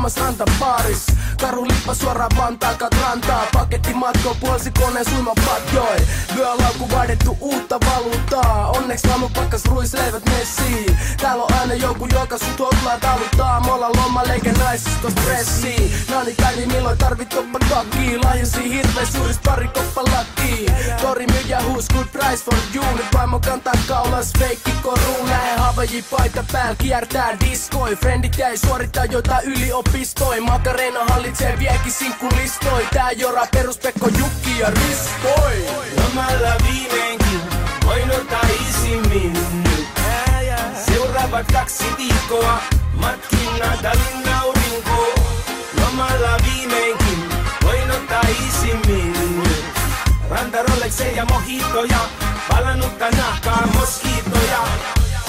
Bahamas rantapaaris. Karu lippa suoraan Vantaalta rantaa. Paketti matko puolsi koneen suimapat joi. Vyölaukku vaadettu uutta valuuttaa. Onneks aamu pakkas ruisleivät messiin. Täällä on aina joku joka sut hoplaa taluttaa. Molla lomma leikä naisista stressiin. Nani kävi milloin tarvit toppa takkii. Lahjasi hirveä suuris pari koppa lakkii. Tori myyjä huus good price for you. Nyt vaimo kantaa kaulas feikki koruun. Lähe Havaji paita pääl kiertää diskoi. Friendit jäi suorittaa jotain yliopistoi. Makarena hallitsee viekin sinkkulistoi. Tää jora peruspekko Jukki ja Riskoi. Lomalla viimeinkin voin ottaa isimmin nyt. Seuraavat 2 viikkoa matkin Natalin aurinko. Lomalla viimeinkin voin ottaa isimmin nyt. Ranta Rolexeja ja mojitoja, palannutta nahkaa moskiitoja.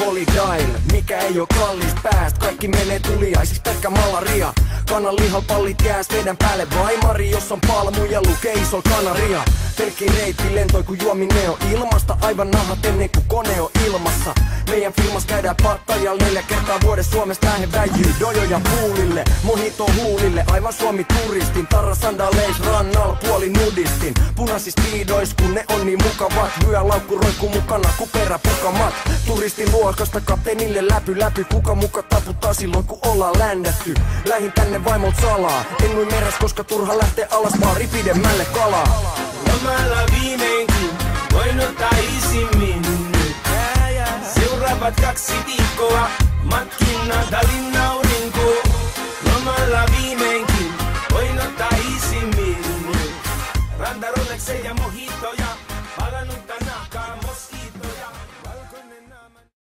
Holy Dial, mikä ei oo kallis pääst. Kaikki menee tuliaisis, pelkkä malaria. Kanan lihapallit jääs teidän päälle vaimari. Jos on palmuja lukee iso kanaria. Pelkki reitti lentoi kun juominen on ilmasta. Aivan nahat ennen kuin kone on ilmassa. Meidän filmas käydään Pattajalla 4 kertaa vuodessa. Suomesta lähe väijyy dojoja puulille. Mojito huulille, aivan Suomi turistin. Tarra sandaleis rannalla puoli nudistin. Punaisis piidois kun ne on niin mukavat. Vyölaukku roikku mukana ku peräpukamat. Turistin luokasta kapteenille läpy. Kuka muka taputtaa silloin kun ollaan ländätty. Lähin tänne vaimolta salaa. En nui meres koska turha lähtee alas baari pidemmälle kalaa. Lomalla viimeinkin voin ottaa isimmin nyt. Seuraavat 2 viikkoa matkin Natalin aurinko. Lomalla viimeinkin voin ottaa isimmin nyt. Ranta Rolexeja ja mojitoja, palannutta